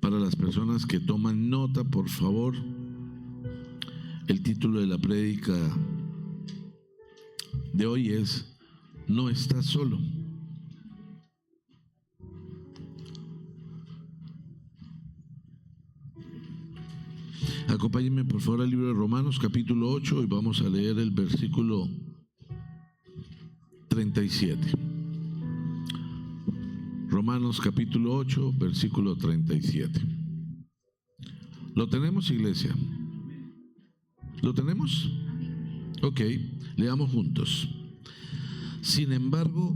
Para las personas que toman nota, por favor, el título de la prédica de hoy es No estás solo. Acompáñenme por favor al libro de Romanos capítulo 8 y vamos a leer el versículo 37. Romanos capítulo 8, versículo 37. ¿Lo tenemos, iglesia? ¿Lo tenemos? Ok, leamos juntos. Sin embargo,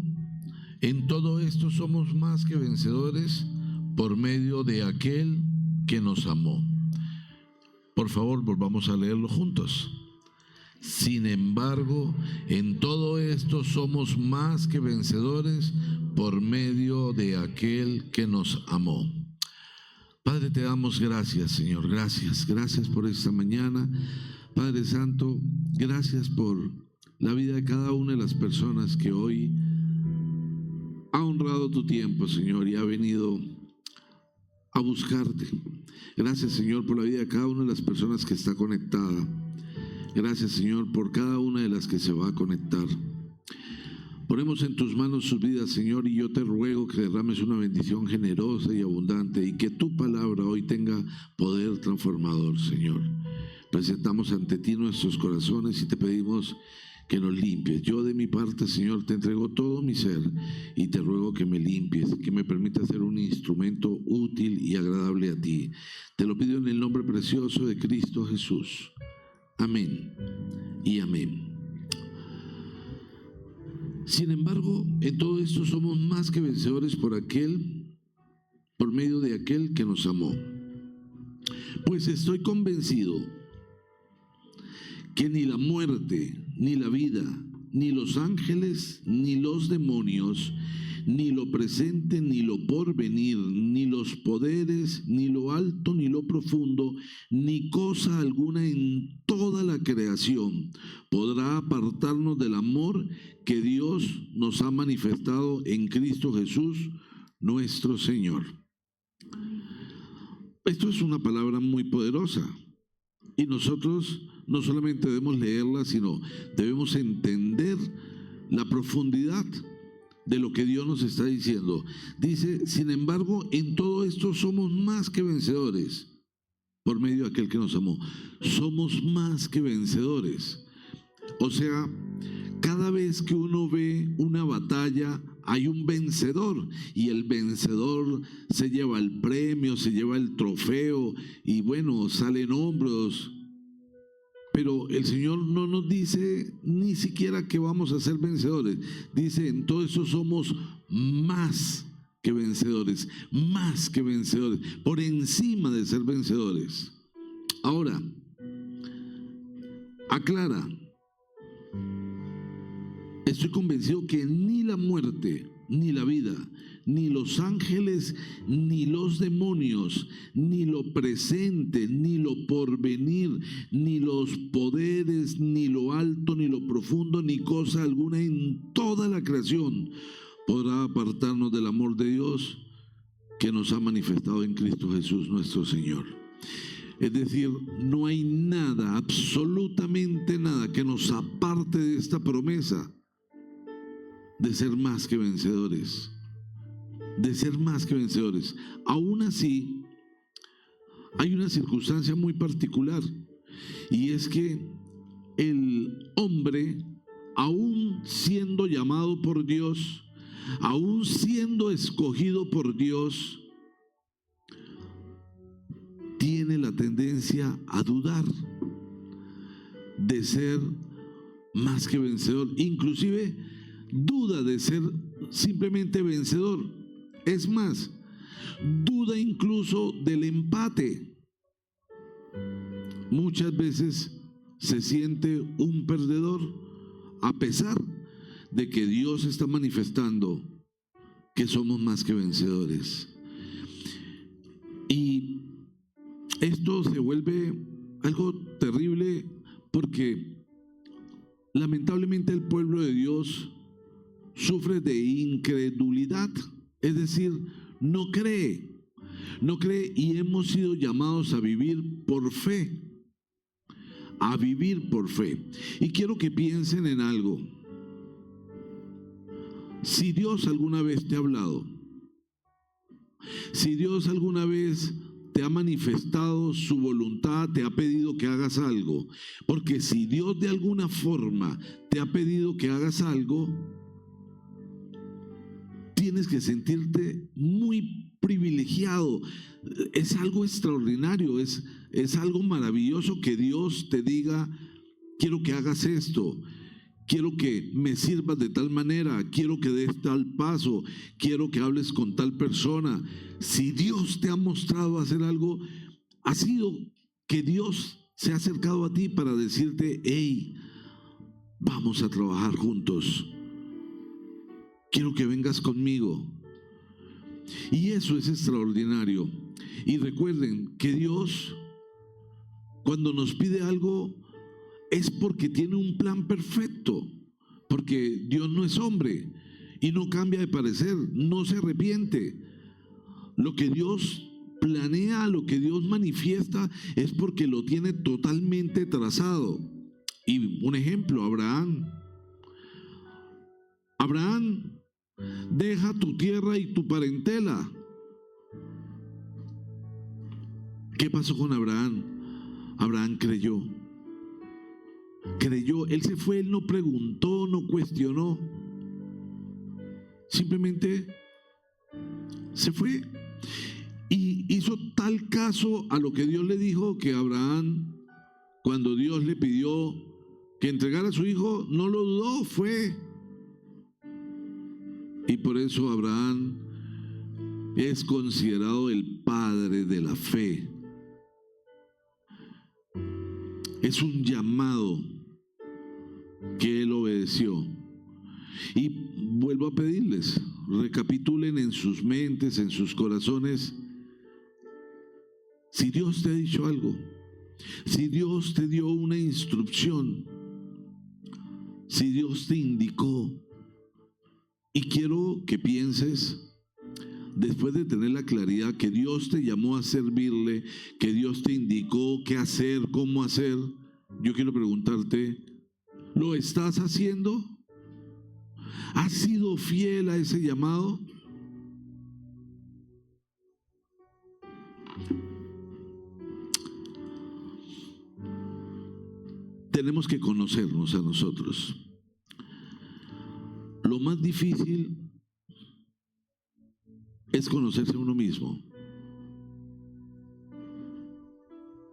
en todo esto somos más que vencedores por medio de aquel que nos amó. Por favor, volvamos a leerlo juntos. Sin embargo, en todo esto somos más que vencedores por medio de aquel que nos amó. Padre, te damos gracias, Señor. Gracias por esta mañana. Padre Santo, gracias por la vida de cada una de las personas que hoy ha honrado tu tiempo, Señor, y ha venido a buscarte. Gracias, Señor, por la vida de cada una de las personas que está conectada. Gracias, Señor, por cada una de las que se va a conectar. Ponemos en tus manos sus vidas, Señor, y yo te ruego que derrames una bendición generosa y abundante y que tu palabra hoy tenga poder transformador, Señor. Presentamos ante ti nuestros corazones y te pedimos que nos limpies. Yo de mi parte, Señor, te entrego todo mi ser y te ruego que me limpies, que me permitas ser un instrumento útil y agradable a ti. Te lo pido en el nombre precioso de Cristo Jesús. Amén y amén. Sin embargo, en todo esto somos más que vencedores por medio de aquel que nos amó. Pues estoy convencido que ni la muerte, ni la vida, ni los ángeles, ni los demonios, ni lo presente, ni lo porvenir, ni los poderes, ni lo alto, ni lo profundo, ni cosa alguna en toda la creación podrá apartarnos del amor que Dios nos ha manifestado en Cristo Jesús, nuestro Señor. Esto es una palabra muy poderosa y nosotros no solamente debemos leerla, sino debemos entender la profundidad de lo que Dios nos está diciendo. Dice, sin embargo, en todo esto somos más que vencedores por medio de aquel que nos amó. Somos más que vencedores. O sea, cada vez que uno ve una batalla, hay un vencedor y el vencedor se lleva el premio, se lleva el trofeo y bueno, salen hombros. Pero el Señor no nos dice ni siquiera que vamos a ser vencedores. Dice, en todo eso somos más que vencedores, por encima de ser vencedores. Ahora, aclara, estoy convencido que ni la muerte, ni la vida, ni los ángeles, ni los demonios, ni lo presente, ni lo porvenir, ni los poderes, ni lo alto, ni lo profundo, ni cosa alguna en toda la creación podrá apartarnos del amor de Dios que nos ha manifestado en Cristo Jesús nuestro Señor. Es decir, no hay nada, absolutamente nada que nos aparte de esta promesa de ser más que vencedores. Aún así, hay una circunstancia muy particular y es que el hombre, aún siendo llamado por Dios, aún siendo escogido por Dios, tiene la tendencia a dudar de ser más que vencedor, inclusive duda de ser simplemente vencedor. Es más, duda incluso del empate. Muchas veces se siente un perdedor a pesar de que Dios está manifestando que somos más que vencedores. Y esto se vuelve algo terrible porque lamentablemente el pueblo de Dios sufre de incredulidad, es decir, no cree. No cree y hemos sido llamados a vivir por fe. A vivir por fe. Y quiero que piensen en algo. Si Dios alguna vez te ha hablado, si Dios alguna vez te ha manifestado su voluntad, te ha pedido que hagas algo, porque si Dios de alguna forma te ha pedido que hagas algo, tienes que sentirte muy privilegiado. Es algo extraordinario, es algo maravilloso que Dios te diga, quiero que hagas esto, quiero que me sirvas de tal manera, quiero que des tal paso, quiero que hables con tal persona. Si Dios te ha mostrado hacer algo, ha sido que Dios se ha acercado a ti para decirte, hey, vamos a trabajar juntos. Quiero que vengas conmigo. Y eso es extraordinario. Y recuerden que Dios, cuando nos pide algo, es porque tiene un plan perfecto. Porque Dios no es hombre y no cambia de parecer, no se arrepiente. Lo que Dios planea, lo que Dios manifiesta, es porque lo tiene totalmente trazado. Y un ejemplo, Abraham. Abraham, deja tu tierra y tu parentela. ¿Qué pasó con Abraham? Abraham creyó. Creyó, él se fue, él no preguntó, no cuestionó. Simplemente se fue. Y hizo tal caso a lo que Dios le dijo que Abraham, cuando Dios le pidió que entregara a su hijo, no lo dudó, fue. Y por eso Abraham es considerado el padre de la fe. Es un llamado que él obedeció. Y vuelvo a pedirles, recapitulen en sus mentes, en sus corazones, si Dios te ha dicho algo, si Dios te dio una instrucción, si Dios te indicó. Y quiero que pienses, después de tener la claridad que Dios te llamó a servirle, que Dios te indicó qué hacer, cómo hacer, yo quiero preguntarte, ¿lo estás haciendo? ¿Has sido fiel a ese llamado? Tenemos que conocernos a nosotros. Lo más difícil es conocerse a uno mismo.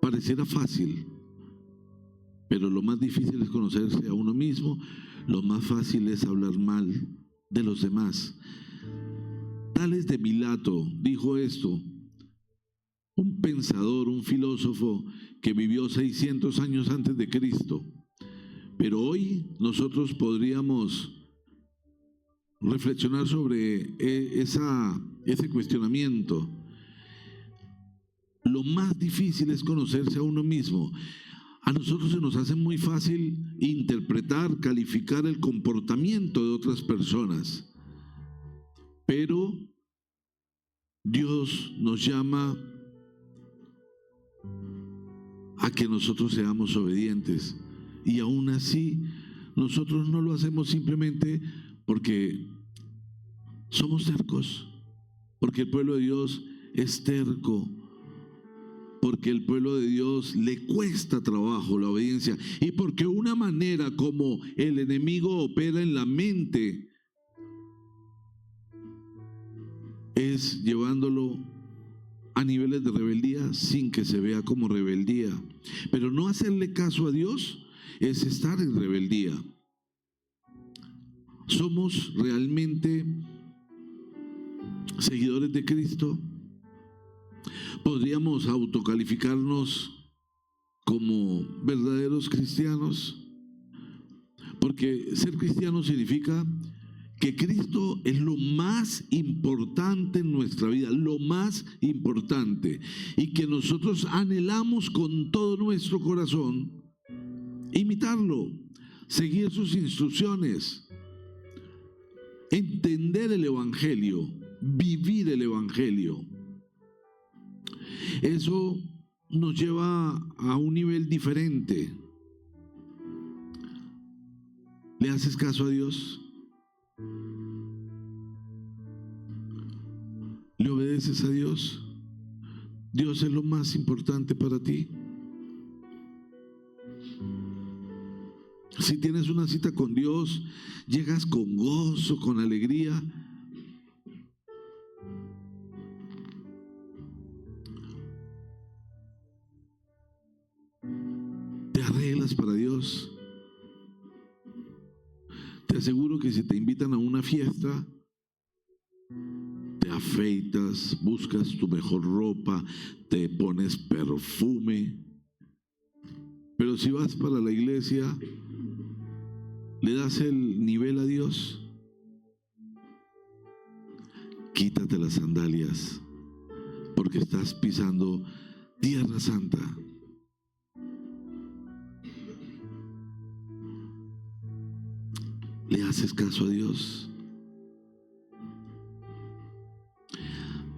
Pareciera fácil, pero lo más difícil es conocerse a uno mismo. Lo más fácil es hablar mal de los demás. Tales de Mileto dijo esto, un pensador, un filósofo que vivió 600 años antes de Cristo. Pero hoy nosotros podríamos reflexionar sobre ese cuestionamiento. Lo más difícil es conocerse a uno mismo. A nosotros se nos hace muy fácil interpretar, calificar el comportamiento de otras personas, pero Dios nos llama a que nosotros seamos obedientes, y aún así nosotros no lo hacemos simplemente porque somos tercos, porque el pueblo de Dios es terco, porque el pueblo de Dios le cuesta trabajo la obediencia, y porque una manera como el enemigo opera en la mente es llevándolo a niveles de rebeldía sin que se vea como rebeldía. Pero no hacerle caso a Dios es estar en rebeldía. ¿Somos realmente seguidores de Cristo? ¿Podríamos autocalificarnos como verdaderos cristianos? Porque ser cristiano significa que Cristo es lo más importante en nuestra vida, lo más importante, y que nosotros anhelamos con todo nuestro corazón imitarlo, seguir sus instrucciones, entender el Evangelio, vivir el Evangelio. Eso nos lleva a un nivel diferente. ¿Le haces caso a Dios? ¿Le obedeces a Dios? ¿Dios es lo más importante para ti? Si tienes una cita con Dios, llegas con gozo, con alegría. ¿Te arreglas para Dios? Te aseguro que si te invitan a una fiesta, te afeitas, buscas tu mejor ropa, te pones perfume. Pero si vas para la iglesia, ¿le das el nivel a Dios? Quítate las sandalias, porque estás pisando tierra santa. ¿Le haces caso a Dios?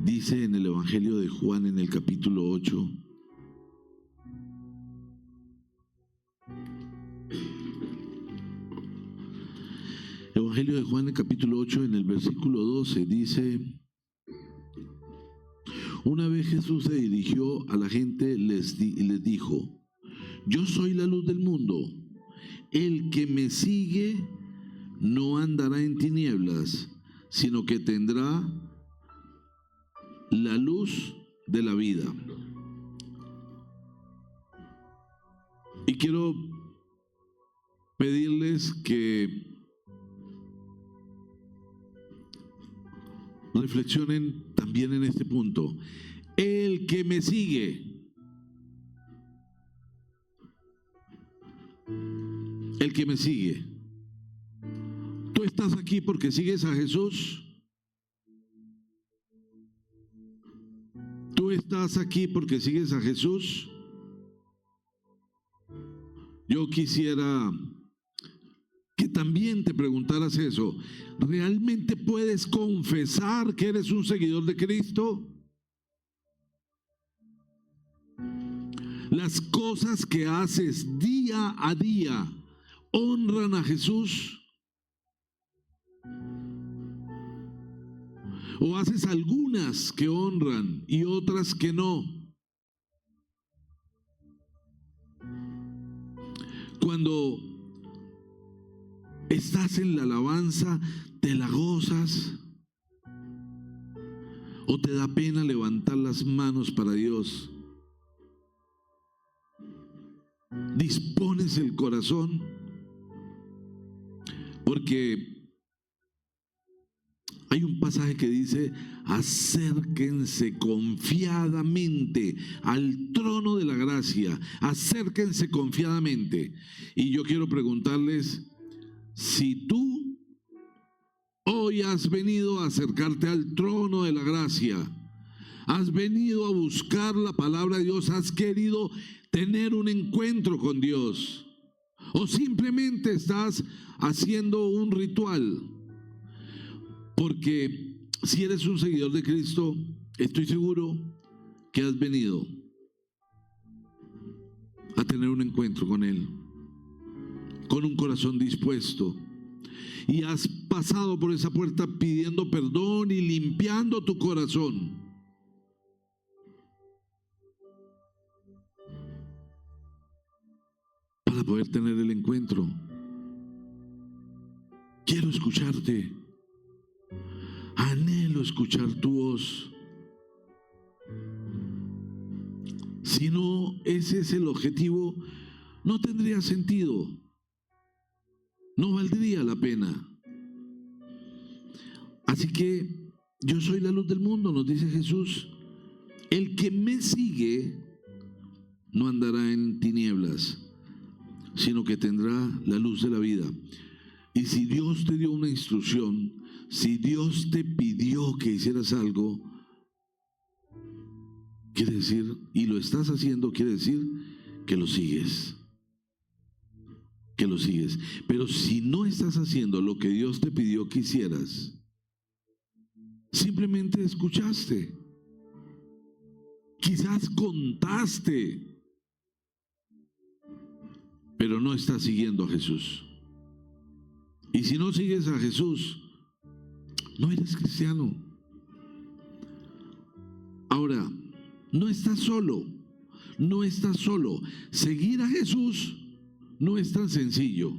Dice en el Evangelio de Juan, en el capítulo 8, Evangelio de Juan, el capítulo 8, en el versículo 12, dice: una vez Jesús se dirigió a la gente y les dijo: yo soy la luz del mundo. El que me sigue no andará en tinieblas, sino que tendrá la luz de la vida. Y quiero pedirles que reflexionen también en este punto. El que me sigue, el que me sigue. ¿Tú estás aquí porque sigues a Jesús? ¿Tú estás aquí porque sigues a Jesús? Yo quisiera que también te preguntaras eso. ¿Realmente puedes confesar que eres un seguidor de Cristo? ¿Las cosas que haces día a día honran a Jesús? ¿O haces algunas que honran y otras que no? Cuando estás en la alabanza, ¿te la gozas? ¿O te da pena levantar las manos para Dios? ¿Dispones el corazón? Porque hay un pasaje que dice: acérquense confiadamente al trono de la gracia, acérquense confiadamente. Y yo quiero preguntarles, si tú hoy has venido a acercarte al trono de la gracia, has venido a buscar la palabra de Dios, has querido tener un encuentro con Dios, o simplemente estás haciendo un ritual. Porque si eres un seguidor de Cristo, estoy seguro que has venido a tener un encuentro con Él, con un corazón dispuesto, y has pasado por esa puerta pidiendo perdón y limpiando tu corazón. Para poder tener el encuentro. Quiero escucharte. Anhelo escuchar tu voz. Si no ese es el objetivo, no tendría sentido. No valdría la pena. Así que yo soy la luz del mundo, nos dice Jesús. El que me sigue no andará en tinieblas, sino que tendrá la luz de la vida. Y si Dios te dio una instrucción, si Dios te pidió que hicieras algo, quiere decir, y lo estás haciendo, quiere decir que lo sigues. Que lo sigues. Pero si no estás haciendo lo que Dios te pidió que hicieras, simplemente escuchaste. Quizás contaste, pero no estás siguiendo a Jesús. Y si no sigues a Jesús, no eres cristiano. Ahora, no estás solo, no estás solo. Seguir a Jesús no es tan sencillo,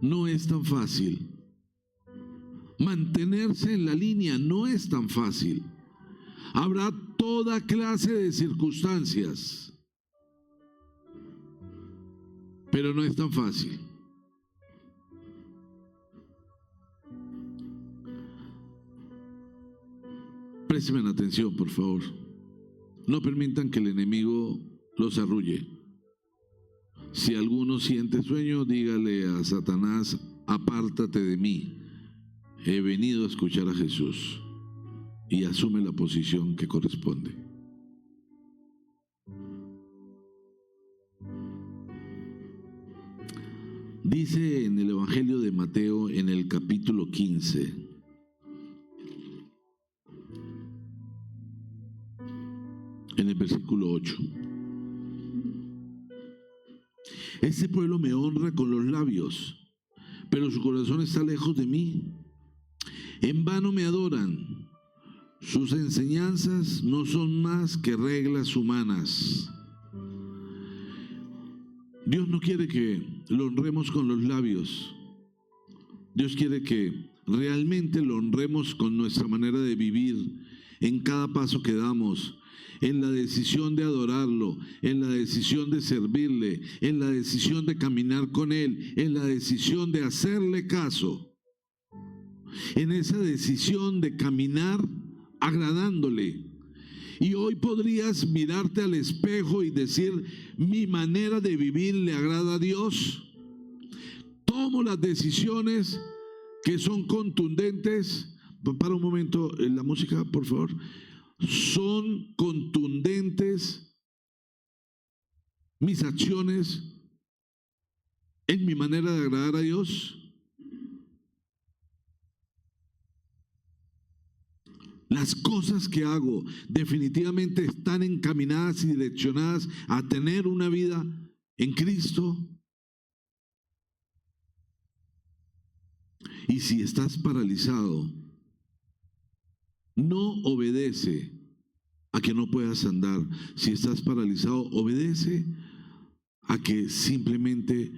no es tan fácil. Mantenerse en la línea no es tan fácil. Habrá toda clase de circunstancias, pero no es tan fácil. Presten atención, por favor. No permitan que el enemigo los arrulle. Si alguno siente sueño, dígale a Satanás: apártate de mí. He venido a escuchar a Jesús. Y asume la posición que corresponde. Dice en el Evangelio de Mateo, en el capítulo 15, en el versículo 8: este pueblo me honra con los labios, pero su corazón está lejos de mí. En vano me adoran. Sus enseñanzas no son más que reglas humanas. Dios no quiere que lo honremos con los labios. Dios quiere que realmente lo honremos con nuestra manera de vivir, en cada paso que damos, en la decisión de adorarlo, en la decisión de servirle, en la decisión de caminar con Él, en la decisión de hacerle caso, en esa decisión de caminar agradándole. Y hoy podrías mirarte al espejo y decir: mi manera de vivir le agrada a Dios. Tomo las decisiones que son contundentes. Para un momento, la música, por favor. Son contundentes mis acciones en mi manera de agradar a Dios. Las cosas que hago definitivamente están encaminadas y direccionadas a tener una vida en Cristo. Y si estás paralizado, no obedece a que no puedas andar. Si estás paralizado, obedece a que simplemente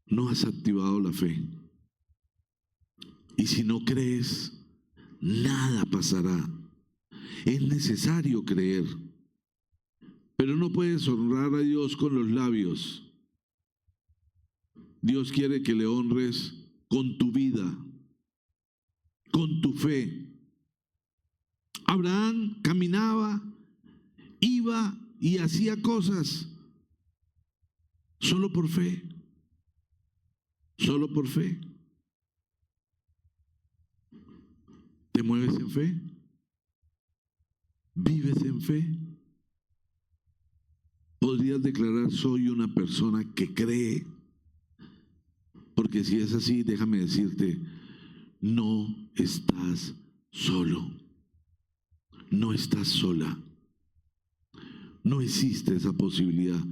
no has activado la fe. Y si no crees, nada pasará. Es necesario creer, pero no puedes honrar a Dios con los labios. Dios quiere que le honres con tu vida, con tu fe. Abraham caminaba, iba y hacía cosas solo por fe, solo por fe. ¿Te mueves en fe? ¿Vives en fe? ¿Podrías declarar: soy una persona que cree? Porque si es así, déjame decirte, no estás solo. No estás sola. No existe esa posibilidad.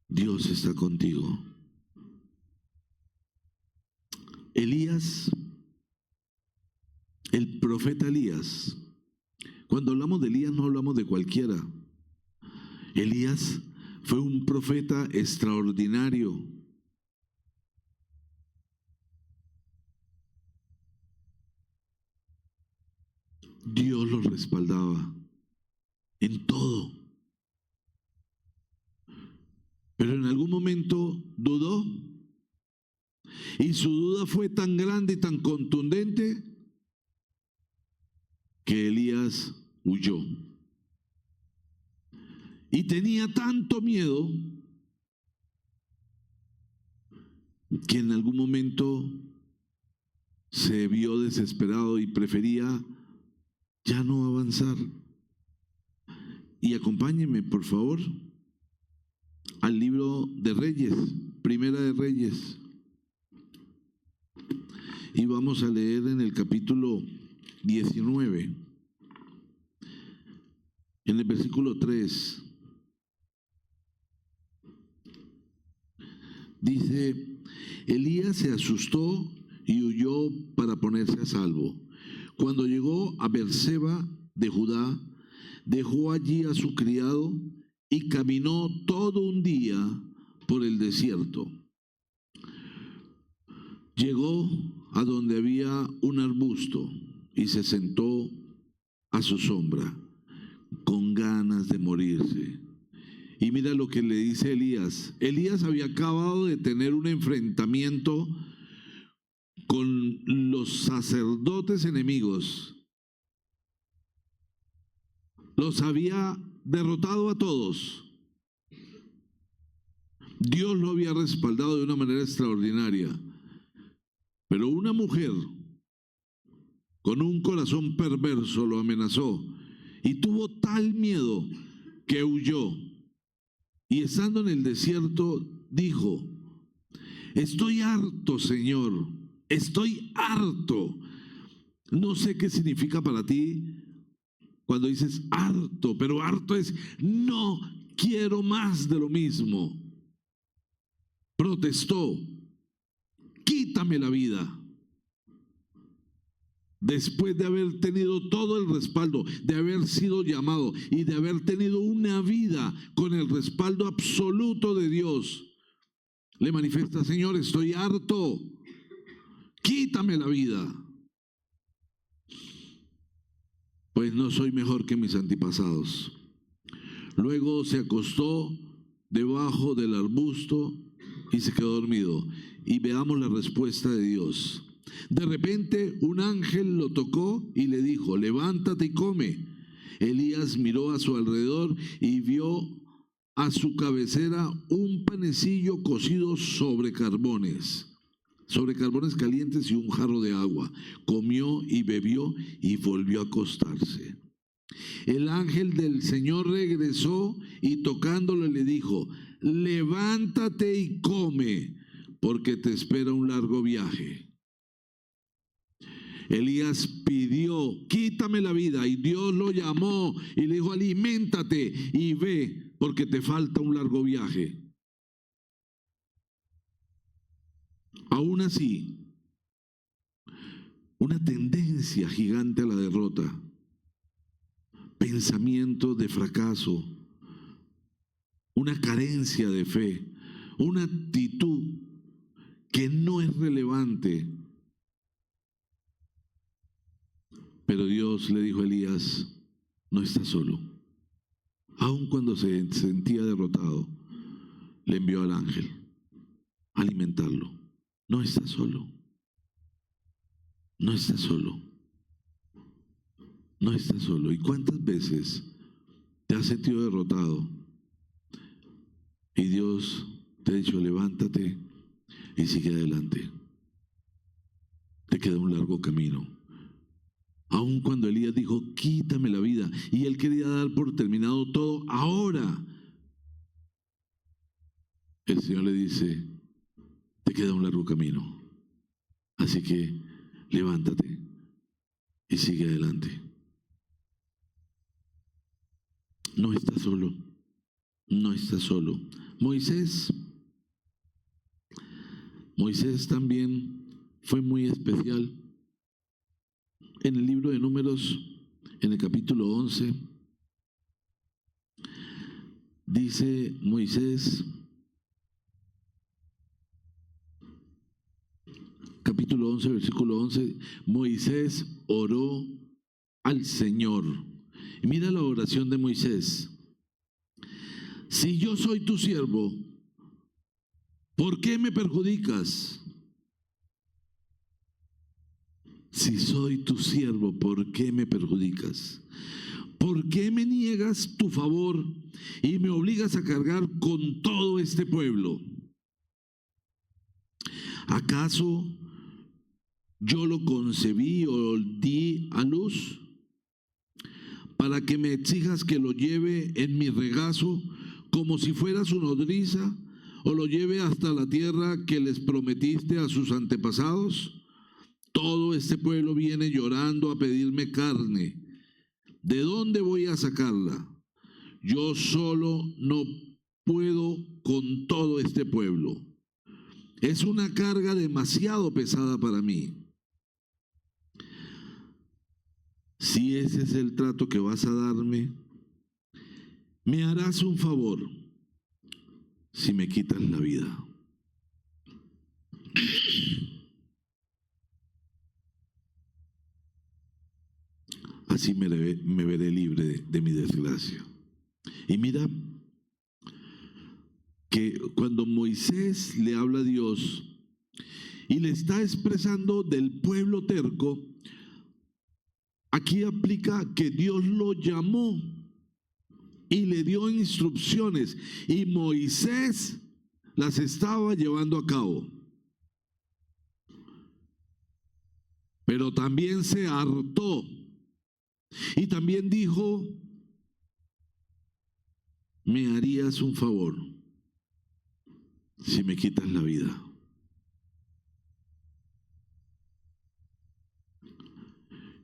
Dios está contigo. Elías, el profeta Elías. Cuando hablamos de Elías, no hablamos de cualquiera. Elías fue un profeta extraordinario. Dios lo respaldaba en todo. Pero en algún momento dudó. Y su duda fue tan grande y tan contundente que Elías huyó. Y tenía tanto miedo que en algún momento se vio desesperado y prefería ya no avanzar. Y acompáñenme, por favor, al libro de Reyes, Primera de Reyes. Y vamos a leer en el capítulo 19. En el versículo 3 dice, Elías se asustó y huyó para ponerse a salvo. Cuando llegó a Beerseba de Judá, dejó allí a su criado y caminó todo un día por el desierto. Llegó a donde había un arbusto y se sentó a su sombra, con ganas de morirse. Y mira lo que le dice Elías. Elías había acabado de tener un enfrentamiento con los sacerdotes enemigos. Los había derrotado a todos. Dios lo había respaldado de una manera extraordinaria. Pero una mujer con un corazón perverso lo amenazó y tuvo tal miedo que huyó. Y estando en el desierto, dijo, estoy harto, Señor, estoy harto. No sé qué significa para ti cuando dices harto, pero harto es no quiero más de lo mismo. Protestó, quítame la vida. Después de haber tenido todo el respaldo, de haber sido llamado y de haber tenido una vida con el respaldo absoluto de Dios, le manifiesta, Señor, estoy harto, quítame la vida. Pues no soy mejor que mis antepasados. Luego se acostó debajo del arbusto y se quedó dormido. Y veamos la respuesta de Dios. De repente un ángel lo tocó y le dijo, levántate y come. Elías miró a su alrededor y vio a su cabecera un panecillo cocido sobre carbones calientes y un jarro de agua. Comió y bebió y volvió a acostarse. El ángel del Señor regresó y tocándolo le dijo, levántate y come, porque te espera un largo viaje. Elías pidió, quítame la vida, y Dios lo llamó y le dijo, aliméntate y ve, porque te falta un largo viaje. Aún así, una tendencia gigante a la derrota, pensamiento de fracaso, una carencia de fe, una actitud que no es relevante. Pero Dios le dijo a Elías, no estás solo. Aun cuando se sentía derrotado, le envió al ángel a alimentarlo. No estás solo. No estás solo. No estás solo. ¿Y cuántas veces te has sentido derrotado? Y Dios te ha dicho, levántate y sigue adelante. Te queda un largo camino. Aun cuando Elías dijo, quítame la vida, y él quería dar por terminado todo, ahora el Señor le dice, te queda un largo camino. Así que levántate y sigue adelante. No estás solo. No estás solo. Moisés también fue muy especial. En el libro de Números, en el capítulo 11, dice Moisés, capítulo 11, versículo 11, Moisés oró al Señor. Y mira la oración de Moisés. Si yo soy tu siervo, ¿por qué me perjudicas? Si soy tu siervo, ¿por qué me perjudicas? ¿Por qué me niegas tu favor y me obligas a cargar con todo este pueblo? ¿Acaso yo lo concebí o di a luz para que me exijas que lo lleve en mi regazo como si fuera su nodriza, o lo lleve hasta la tierra que les prometiste a sus antepasados? Todo este pueblo viene llorando a pedirme carne. ¿De dónde voy a sacarla? yo solo no puedo con todo este pueblo. Es una carga demasiado pesada para mí. Si ese es el trato que vas a darme, me harás un favor si me quitas la vida. Así me veré libre de mi desgracia. Y mira que cuando Moisés le habla a Dios y le está expresando del pueblo terco, aquí aplica que Dios lo llamó y le dio instrucciones y Moisés las estaba llevando a cabo. Pero también se hartó y también dijo, me harías un favor si me quitas la vida.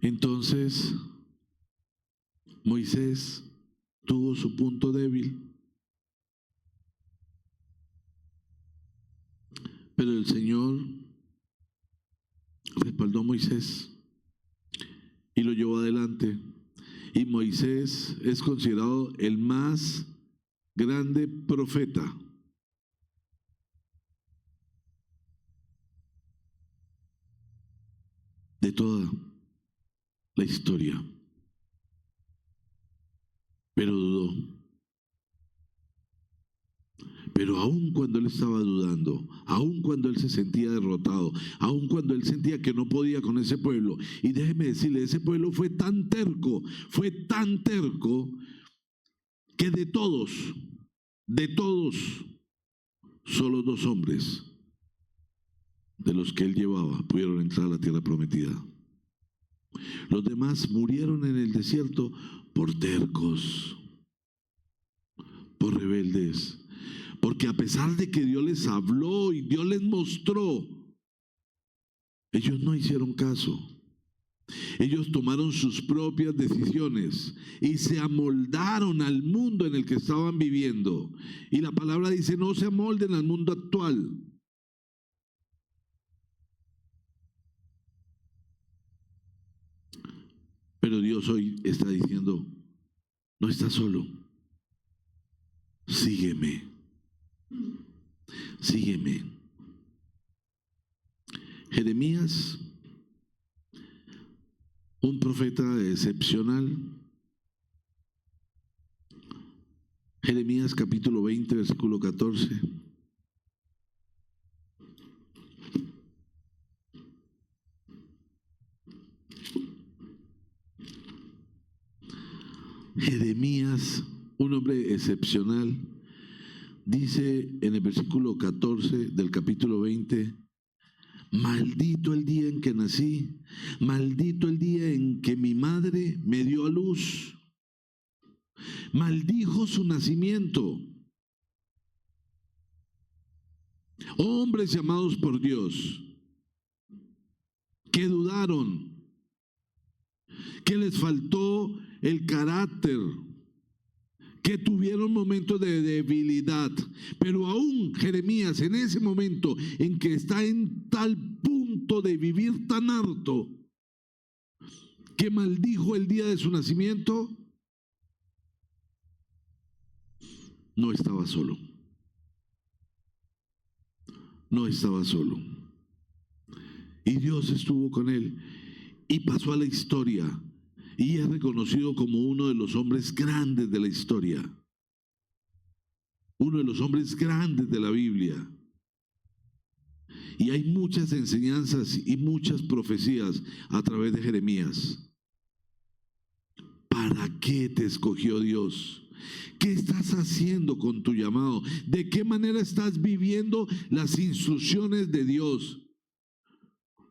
Entonces, Moisés tuvo su punto débil, pero el Señor respaldó a Moisés y lo llevó adelante. Y Moisés es considerado el más grande profeta de toda la historia. Pero dudó. Pero aun cuando él estaba dudando, aun cuando él se sentía derrotado, aun cuando él sentía que no podía con ese pueblo, y déjeme decirle, ese pueblo fue tan terco, que de todos, solo 2 hombres de los que él llevaba pudieron entrar a la tierra prometida. Los demás murieron en el desierto por tercos, por rebeldes. Porque a pesar de que Dios les habló y Dios les mostró, ellos no hicieron caso. Ellos tomaron sus propias decisiones y se amoldaron al mundo en el que estaban viviendo. Y la palabra dice, no se amolden al mundo actual. Pero Dios hoy está diciendo, no estás solo, sígueme. Sígueme. Jeremías, un profeta excepcional. Jeremías capítulo 20, versículo 14. Jeremías, un hombre excepcional. Dice en el versículo 14 del capítulo 20, maldito el día en que nací, maldito el día en que mi madre me dio a luz. Maldijo su nacimiento. Hombres llamados por Dios, que dudaron, que les faltó el carácter, que tuvieron momentos de debilidad, pero aún Jeremías en ese momento en que está en tal punto de vivir tan harto, que maldijo el día de su nacimiento, no estaba solo. No estaba solo. Y Dios estuvo con él y pasó a la historia. Y es reconocido como uno de los hombres grandes de la historia. Uno de los hombres grandes de la Biblia. Y hay muchas enseñanzas y muchas profecías a través de Jeremías. ¿Para qué te escogió Dios? ¿Qué estás haciendo con tu llamado? ¿De qué manera estás viviendo las instrucciones de Dios?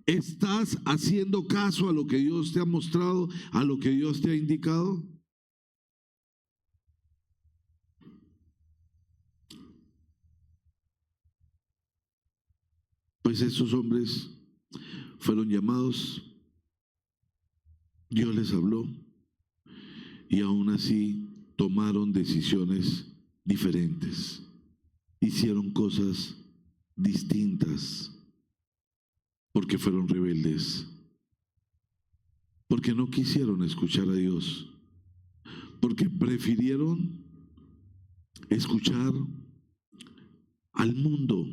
¿Estás haciendo caso a lo que Dios te ha mostrado, a lo que Dios te ha indicado? Pues esos hombres fueron llamados, Dios les habló y aún así tomaron decisiones diferentes, hicieron cosas distintas, porque fueron rebeldes, porque no quisieron escuchar a Dios, porque prefirieron escuchar al mundo,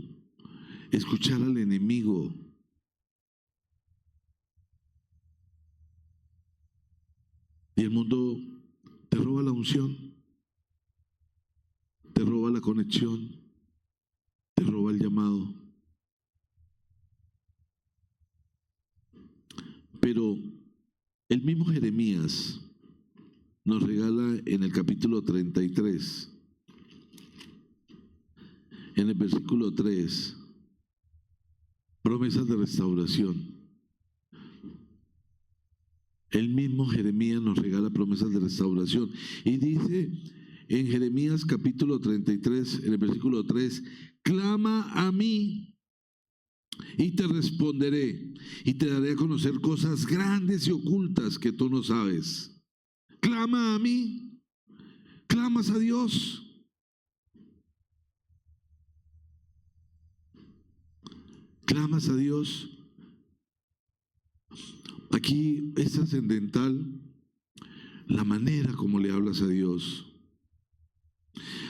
escuchar al enemigo. Y el mundo te roba la unción, te roba la conexión, te roba el llamado. Pero el mismo Jeremías nos regala en el capítulo 33, en el versículo 3, promesas de restauración. El mismo Jeremías nos regala promesas de restauración. Y dice en Jeremías capítulo 33, en el versículo 3, clama a mí y te responderé y te daré a conocer cosas grandes y ocultas que tú no sabes. Clama a mí, clamas a Dios. Clamas a Dios. Aquí es trascendental la manera como le hablas a Dios.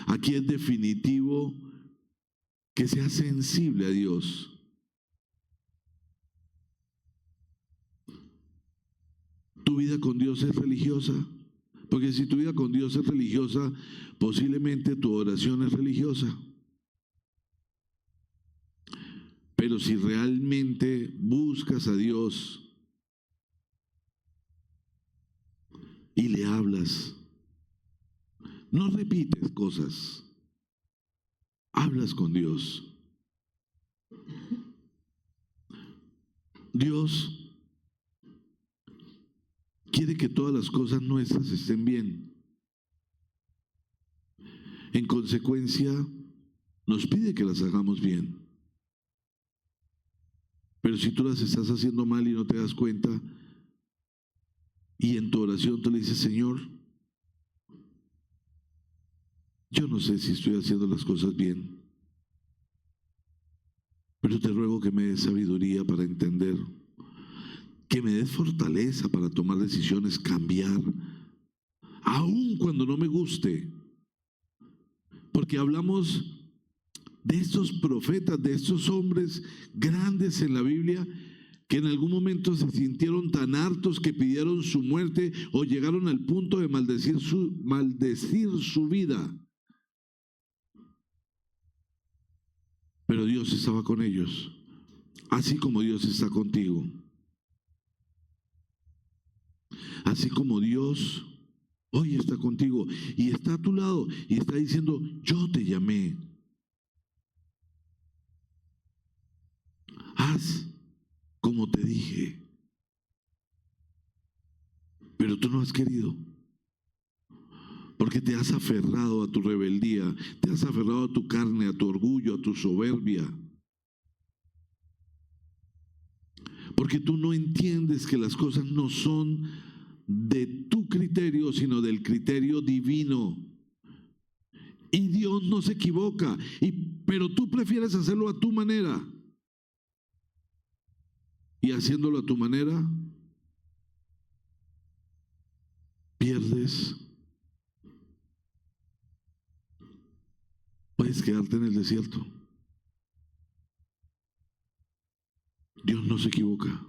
Aquí es definitivo que seas sensible a Dios. ¿Tu vida con Dios es religiosa? Porque si tu vida con Dios es religiosa, posiblemente tu oración es religiosa. Pero si realmente buscas a Dios y le hablas, no repites cosas, hablas con Dios. Dios quiere que todas las cosas nuestras estén bien. En consecuencia, nos pide que las hagamos bien. Pero si tú las estás haciendo mal y no te das cuenta, y en tu oración tú le dices, Señor, yo no sé si estoy haciendo las cosas bien, pero te ruego que me des sabiduría para entender, que me des fortaleza para tomar decisiones, cambiar, aun cuando no me guste. Porque hablamos de estos profetas, de estos hombres grandes en la Biblia, que en algún momento se sintieron tan hartos que pidieron su muerte o llegaron al punto de maldecir su vida. Pero Dios estaba con ellos, así como Dios está contigo. Así como Dios hoy está contigo y está a tu lado y está diciendo, yo te llamé. Haz como te dije. Pero tú no has querido. Porque te has aferrado a tu rebeldía, te has aferrado a tu carne, a tu orgullo, a tu soberbia. Porque tú no entiendes que las cosas no son de tu criterio, sino del criterio divino. Y Dios no se equivoca, pero tú prefieres hacerlo a tu manera. Y haciéndolo a tu manera, pierdes. Puedes quedarte en el desierto. Dios no se equivoca.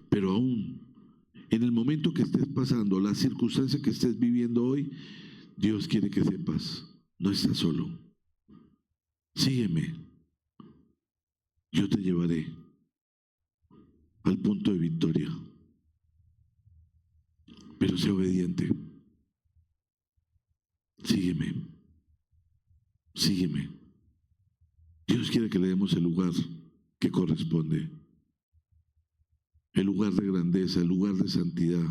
Pero aún en el momento que estés pasando, la circunstancia que estés viviendo hoy, Dios quiere que sepas, no estás solo. Sígueme. Yo te llevaré al punto de victoria. Pero sé obediente. Sígueme. Sígueme. Dios quiere que le demos el lugar que corresponde. El lugar de grandeza, el lugar de santidad.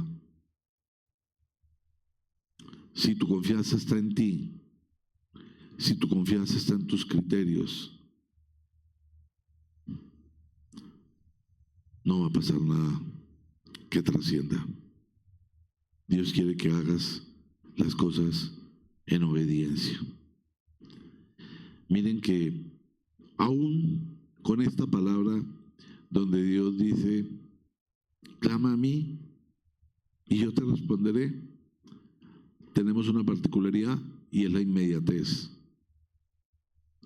Si tu confianza está en ti, si tu confianza está en tus criterios, no va a pasar nada que trascienda. Dios quiere que hagas las cosas en obediencia. Miren que aún con esta palabra donde Dios dice, clama a mí y yo te responderé, tenemos una particularidad y es la inmediatez.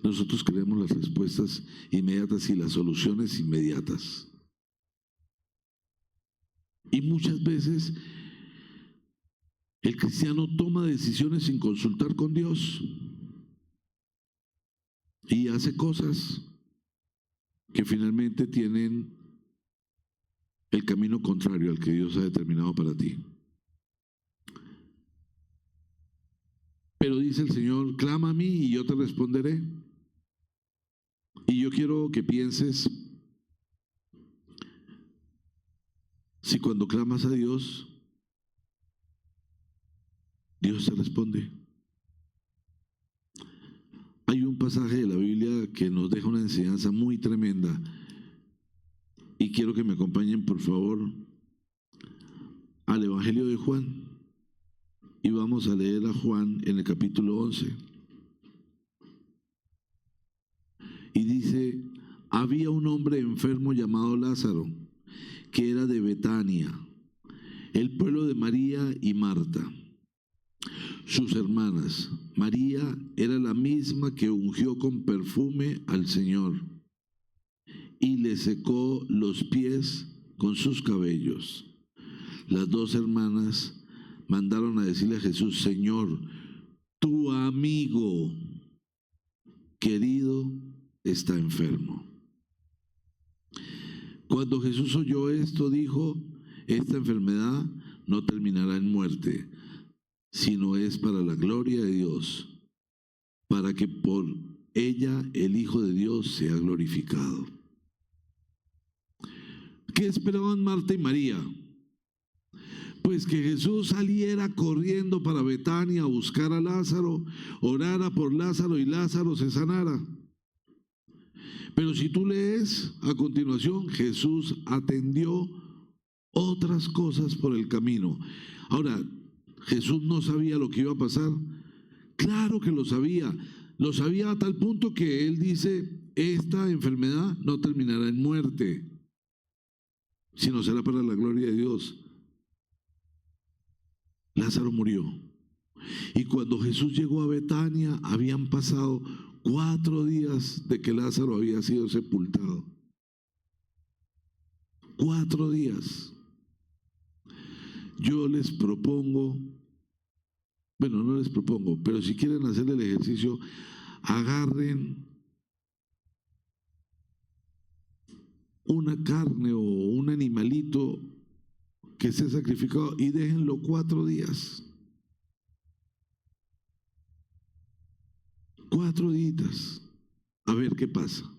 Nosotros queremos las respuestas inmediatas y las soluciones inmediatas. Y muchas veces el cristiano toma decisiones sin consultar con Dios y hace cosas que finalmente tienen el camino contrario al que Dios ha determinado para ti. Pero dice el Señor, clama a mí y yo te responderé. Y yo quiero que pienses, si cuando clamas a Dios, Dios te responde. Hay un pasaje de la Biblia que nos deja una enseñanza muy tremenda y quiero que me acompañen por favor al Evangelio de Juan y vamos a leer a Juan en el capítulo 11 y dice, había un hombre enfermo llamado Lázaro que era de Betania, el pueblo de María y Marta, sus hermanas. María era la misma que ungió con perfume al Señor y le secó los pies con sus cabellos. Las dos hermanas mandaron a decirle a Jesús, Señor, tu amigo querido está enfermo. Cuando Jesús oyó esto, dijo, esta enfermedad no terminará en muerte, sino es para la gloria de Dios, para que por ella el Hijo de Dios sea glorificado. ¿Qué esperaban Marta y María? Pues que Jesús saliera corriendo para Betania a buscar a Lázaro, orara por Lázaro y Lázaro se sanara. Pero si tú lees a continuación, Jesús atendió otras cosas por el camino. Ahora, ¿Jesús no sabía lo que iba a pasar? Claro que lo sabía a tal punto que Él dice, esta enfermedad no terminará en muerte, sino será para la gloria de Dios. Lázaro murió. Y cuando Jesús llegó a Betania, habían pasado 4 días de que Lázaro había sido sepultado. 4 días. Yo les propongo, bueno, no les propongo, pero si quieren hacer el ejercicio, agarren una carne o un animalito que sea sacrificado y déjenlo 4 días. 4 días. A ver qué pasa.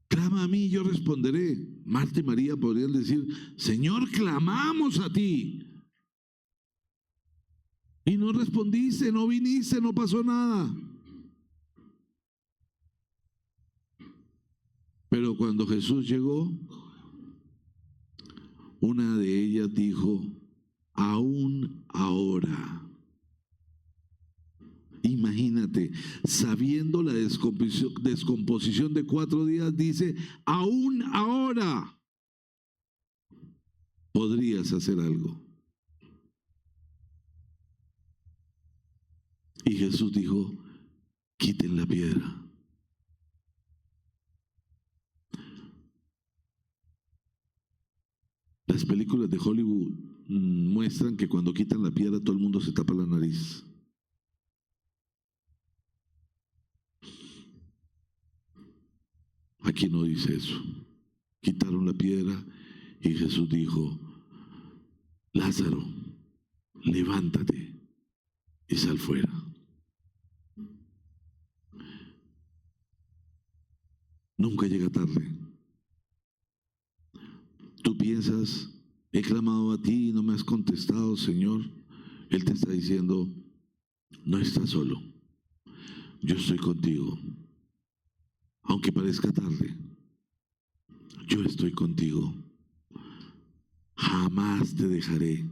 Clama a mí y yo responderé. Marta y María podrían decir, Señor, clamamos a ti. Y no respondiste, no viniste, no pasó nada. Pero cuando Jesús llegó, una de ellas dijo, aún ahora. Imagínate, sabiendo la descomposición de 4 días, dice, aún ahora podrías hacer algo. Y Jesús dijo, quiten la piedra. Las películas de Hollywood muestran que cuando quitan la piedra todo el mundo se tapa la nariz. Aquí no dice eso. Quitaron la piedra y Jesús dijo, Lázaro, levántate y sal fuera. Nunca llega tarde. Tú piensas, he clamado a ti y no me has contestado, Señor. Él te está diciendo, no estás solo. Yo estoy contigo. Aunque parezca tarde, yo estoy contigo. jamás te dejaré.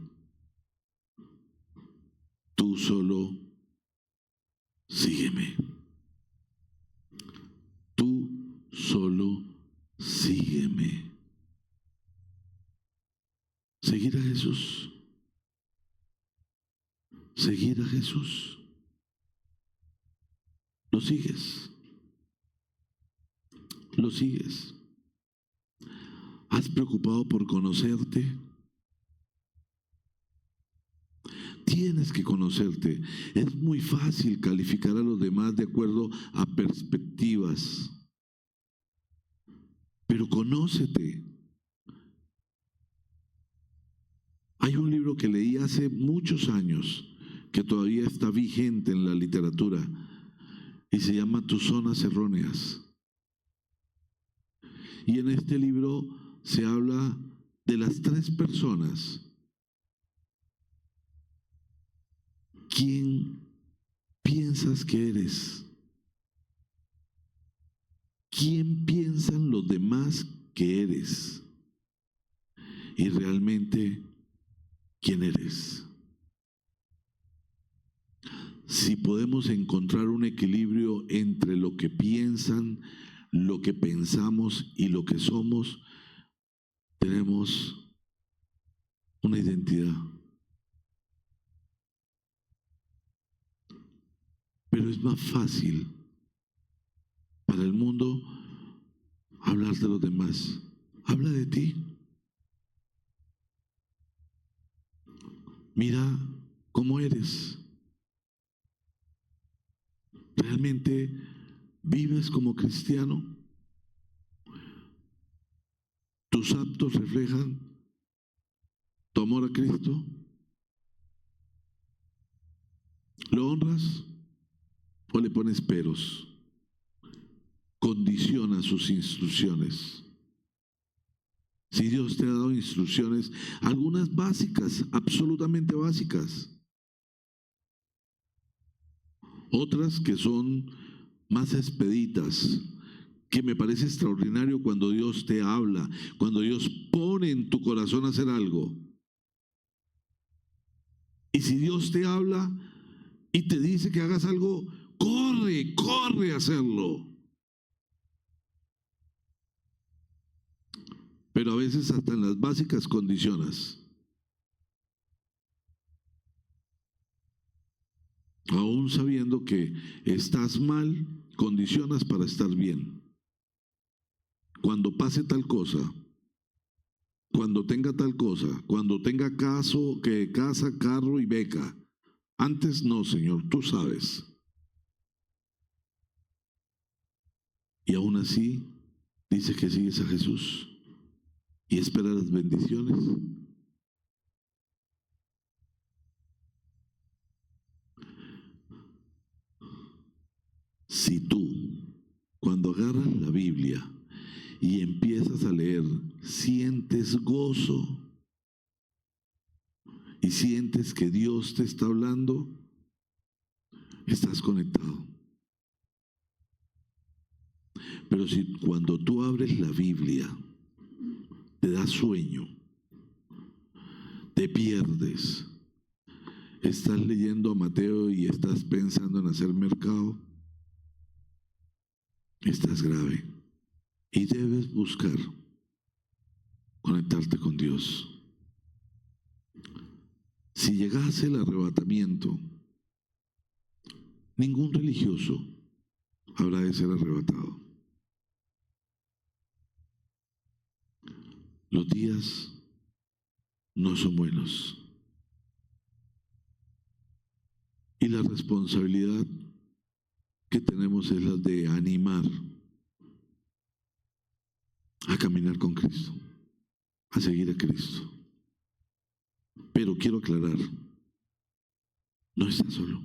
Tú solo sígueme. Tú solo sígueme. Seguir a Jesús. Seguir a Jesús. Lo sigues. Lo sigues. ¿Has preocupado por conocerte? Tienes que conocerte. Es muy fácil calificar a los demás de acuerdo a perspectivas. Pero conócete. Hay un libro que leí hace muchos años que todavía está vigente en la literatura y se llama Tus zonas erróneas. Y en este libro se habla de las 3 personas. ¿Quién piensas que eres? ¿Quién piensan los demás que eres? Y realmente, ¿quién eres? Si podemos encontrar un equilibrio entre lo que piensan, lo que pensamos y lo que somos, tenemos una identidad. Pero es más fácil para el mundo hablar de los demás. Habla de ti. Mira cómo eres. ¿Realmente vives como cristiano? ¿Tus actos reflejan tu amor a Cristo? ¿Lo honras o le pones peros? Condiciona sus instrucciones. Si Dios te ha dado instrucciones, algunas básicas, absolutamente básicas, otras que son más expeditas, que me parece extraordinario cuando Dios te habla, cuando Dios pone en tu corazón hacer algo. Y si Dios te habla y te dice que hagas algo, corre a hacerlo. Pero a veces hasta en las básicas condicionas. Aún sabiendo que estás mal, condicionas para estar bien. Cuando pase tal cosa, cuando tenga tal cosa, cuando tenga casa, carro y beca. Antes no, Señor, tú sabes. Y aún así, dice que sigues a Jesús y espera las bendiciones. Si tú, cuando agarras la Biblia y empiezas a leer, sientes gozo y sientes que Dios te está hablando, estás conectado. Pero si cuando tú abres la Biblia te da sueño, te pierdes, estás leyendo a Mateo y estás pensando en hacer mercado, estás grave y debes buscar conectarte con Dios. Si llegase el arrebatamiento, ningún religioso habrá de ser arrebatado. Los días no son buenos. Y la responsabilidad que tenemos es la de animar a caminar con Cristo, a seguir a Cristo. Pero quiero aclarar, no estás solo.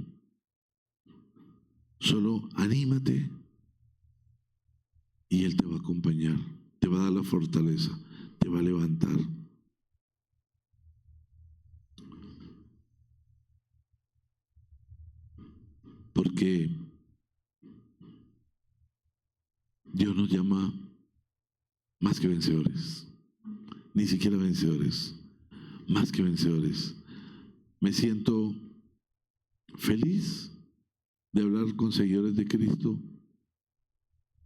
Solo anímate y Él te va a acompañar, te va a dar la fortaleza, te va a levantar. Porque Dios nos llama más que vencedores, ni siquiera vencedores, más que vencedores. Me siento feliz de hablar con seguidores de Cristo,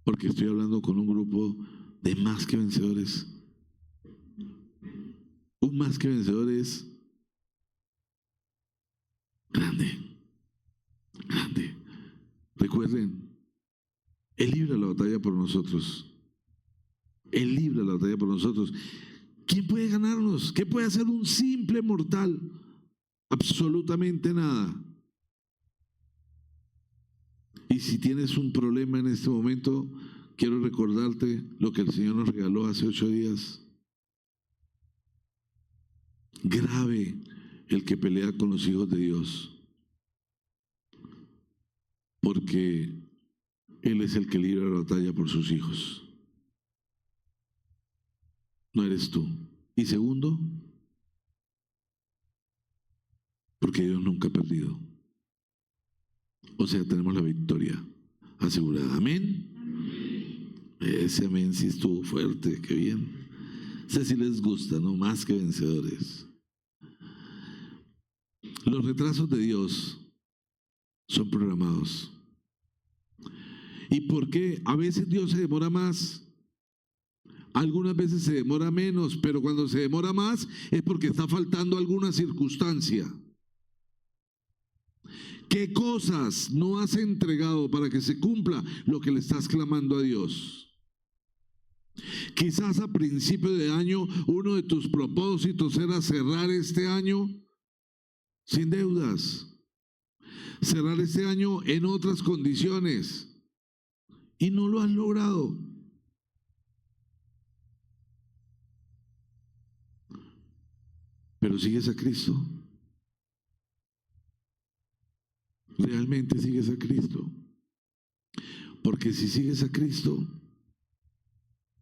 porque estoy hablando con un grupo de más que vencedores. Un más que vencedores grande, grande. Recuerden, Él libra la batalla por nosotros. Él libra la batalla por nosotros. ¿Quién puede ganarnos? ¿Qué puede hacer un simple mortal? Absolutamente nada. Y si tienes un problema en este momento, quiero recordarte lo que el Señor nos regaló hace 8 días. Grave el que pelea con los hijos de Dios, porque Él es el que libra la batalla por sus hijos. No eres tú. Y segundo, porque Dios nunca ha perdido. O sea, tenemos la victoria asegurada. ¿Amén? Ese amén sí estuvo fuerte, qué bien. Sé si les gusta, ¿no? Más que vencedores. Los retrasos de Dios son programados. ¿Y por qué? A veces Dios se demora más, algunas veces se demora menos, pero cuando se demora más es porque está faltando alguna circunstancia. ¿Qué cosas no has entregado para que se cumpla lo que le estás clamando a Dios? Quizás a principio de año uno de tus propósitos era cerrar este año sin deudas, cerrar este año en otras condiciones y no lo has logrado. Pero sigues a Cristo. Realmente sigues a Cristo. Porque si sigues a Cristo,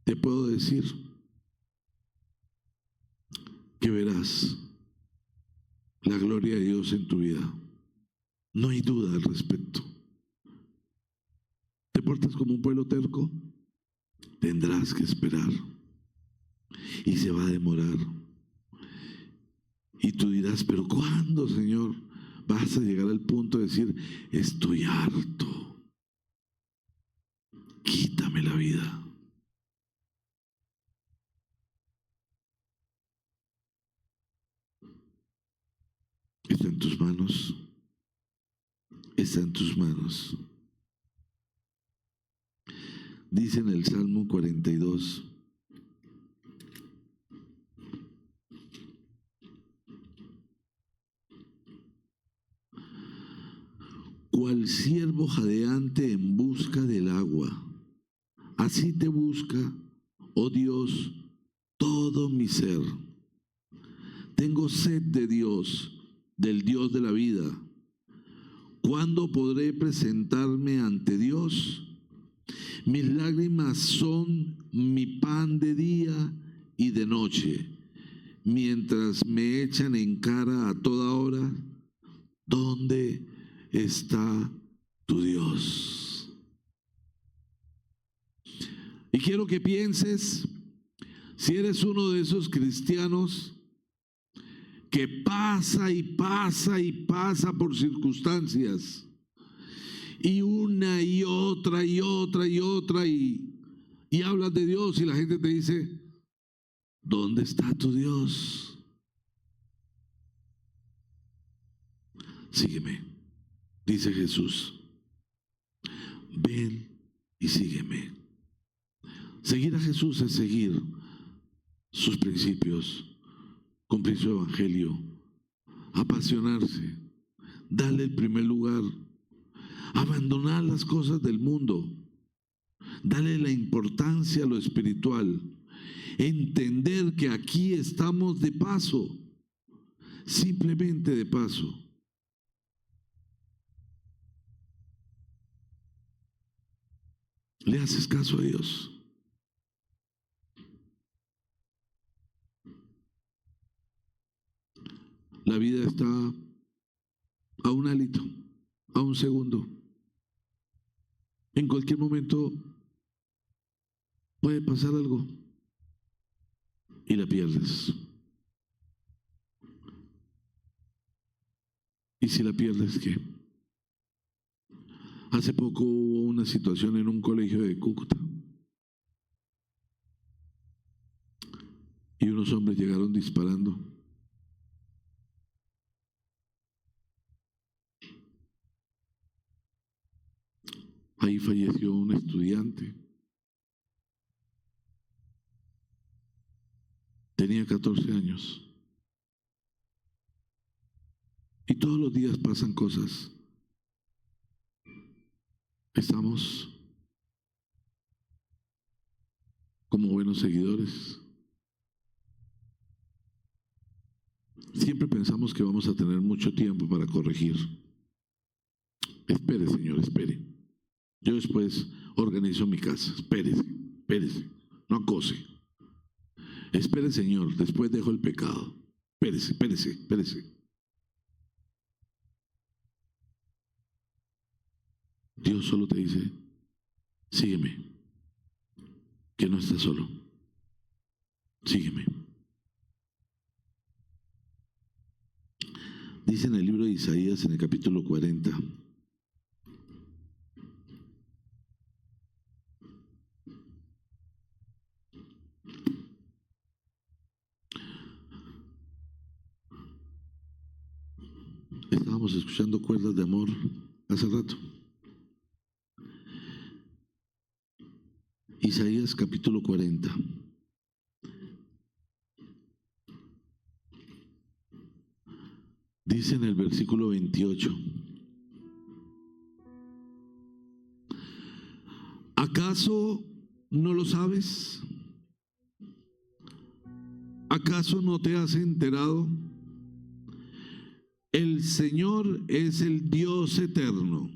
te puedo decir que verás la gloria de Dios en tu vida. No hay duda al respecto. ¿Te portas como un pueblo terco? Tendrás que esperar. Y se va a demorar. Y tú dirás, ¿pero cuándo, Señor? Vas a llegar al punto de decir, estoy harto. Quítame la vida. Está en tus manos. Está en tus manos. Dice en el Salmo 42. Cual ciervo jadeante en busca del agua, así te busca, oh Dios, todo mi ser. Tengo sed de Dios, del Dios de la vida. ¿Cuándo podré presentarme ante Dios? Mis lágrimas son mi pan de día y de noche, mientras me echan en cara a toda hora, ¿dónde está tu Dios? Y quiero que pienses, si eres uno de esos cristianos que pasa y pasa y pasa por circunstancias, y una y otra y otra y otra, y hablas de Dios y la gente te dice, ¿dónde está tu Dios? Sígueme, dice Jesús. Ven y sígueme. Seguir a Jesús es seguir sus principios, cumplir su evangelio, apasionarse, darle el primer lugar, abandonar las cosas del mundo, darle la importancia a lo espiritual, entender que aquí estamos de paso, simplemente de paso. ¿Le haces caso a Dios? La vida está a un hálito, a un segundo. En cualquier momento puede pasar algo y la pierdes. ¿Y si la pierdes qué? Hace poco hubo una situación en un colegio de Cúcuta y unos hombres llegaron disparando. Ahí falleció un estudiante. Tenía 14 años. Y todos los días pasan cosas. Estamos como buenos seguidores. Siempre pensamos que vamos a tener mucho tiempo para corregir. Espere, Señor, espere. Yo después organizo mi casa. Espérese, espérese. No acose. Espere, Señor, después dejo el pecado. Espérese, espérese, espérese. Dios solo te dice, sígueme, que no estás solo. Sígueme. Dice en el libro de Isaías, en el capítulo 40, estábamos escuchando cuerdas de amor hace rato. Isaías capítulo 40. Dice en el versículo 28. ¿Acaso no lo sabes? ¿Acaso no te has enterado? El Señor es el Dios eterno,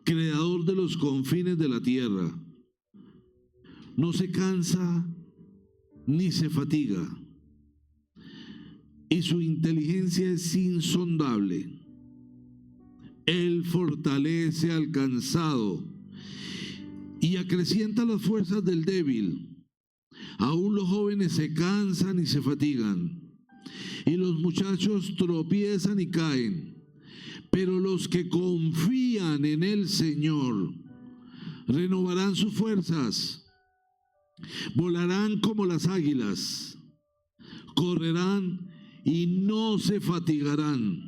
creador de los confines de la tierra. No se cansa ni se fatiga, y su inteligencia es insondable. Él fortalece al cansado y acrecienta las fuerzas del débil. Aún los jóvenes se cansan y se fatigan, y los muchachos tropiezan y caen. Pero los que confían en el Señor renovarán sus fuerzas. Volarán como las águilas, correrán y no se fatigarán,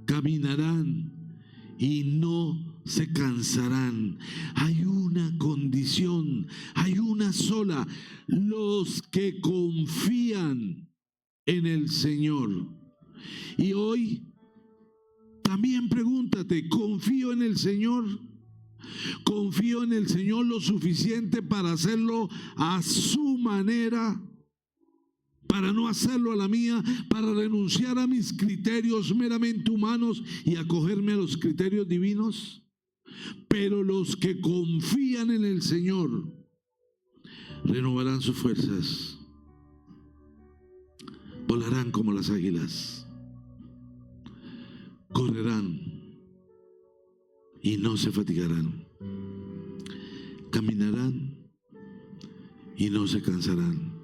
caminarán y no se cansarán. Hay una condición, hay una sola: los que confían en el Señor. Y hoy también pregúntate, ¿confío en el Señor? ¿Confío en el Señor lo suficiente para hacerlo a su manera? Para no hacerlo a la mía, para renunciar a mis criterios meramente humanos y acogerme a los criterios divinos. Pero los que confían en el Señor renovarán sus fuerzas, volarán como las águilas, correrán y no se fatigarán, caminarán y no se cansarán.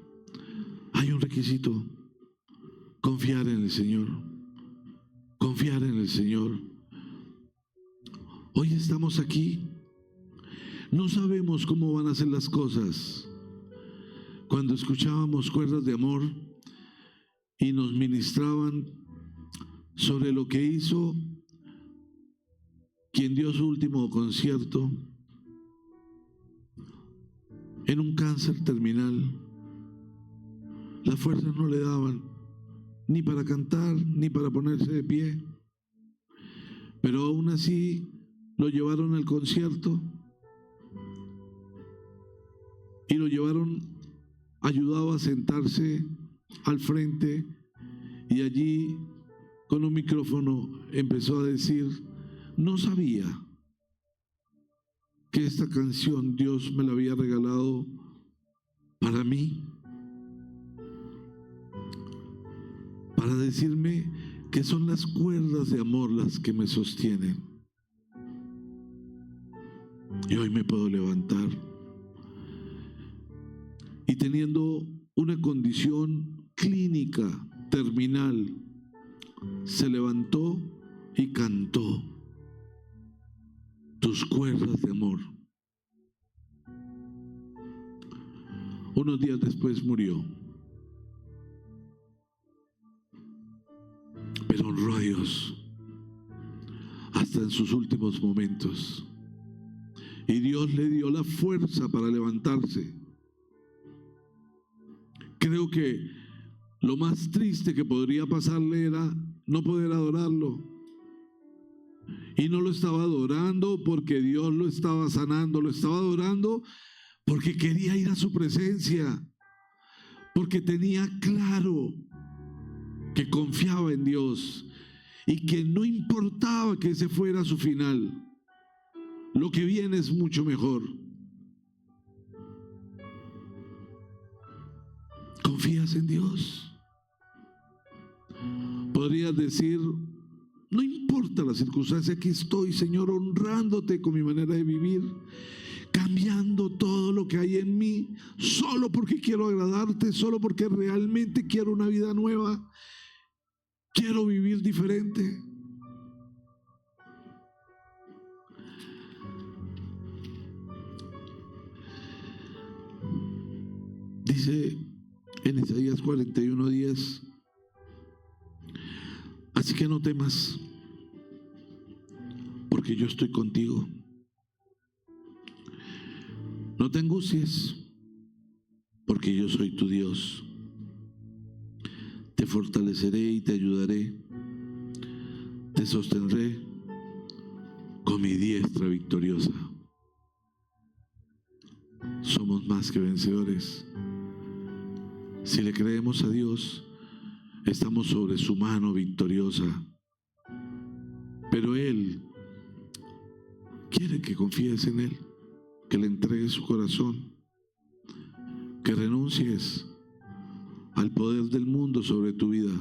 Hay un requisito: confiar en el Señor, confiar en el Señor. Hoy estamos aquí, no sabemos cómo van a ser las cosas. Cuando escuchábamos cuerdas de amor y nos ministraban sobre lo que hizo quien dio su último concierto en un cáncer terminal, las fuerzas no le daban ni para cantar ni para ponerse de pie, pero aún así lo llevaron al concierto y lo llevaron ayudado a sentarse al frente, y allí con un micrófono empezó a decir: no sabía que esta canción Dios me la había regalado para mí, para decirme que son las cuerdas de amor las que me sostienen. Y hoy me puedo levantar. Y teniendo una condición clínica terminal, se levantó y cantó tus cuerdas de amor. Unos días después murió, pero honró a Dios hasta en sus últimos momentos. Y Dios le dio la fuerza para levantarse. Creo que lo más triste que podría pasarle era no poder adorarlo. Y no lo estaba adorando porque Dios lo estaba sanando, lo estaba adorando porque quería ir a su presencia, porque tenía claro que confiaba en Dios y que no importaba que ese fuera su final. Lo que viene es mucho mejor. ¿Confías en Dios? Podrías decir, no importa la circunstancia, aquí estoy, Señor, honrándote con mi manera de vivir, cambiando todo lo que hay en mí, solo porque quiero agradarte, solo porque realmente quiero una vida nueva, quiero vivir diferente. Dice en Isaías 41:10, así que no temas, porque yo estoy contigo. No te angusties, porque yo soy tu Dios. Te fortaleceré y te ayudaré. Te sostendré con mi diestra victoriosa. Somos más que vencedores. Si le creemos a Dios, estamos sobre su mano victoriosa. Pero Él quiere que confíes en Él, que le entregues su corazón, que renuncies al poder del mundo sobre tu vida,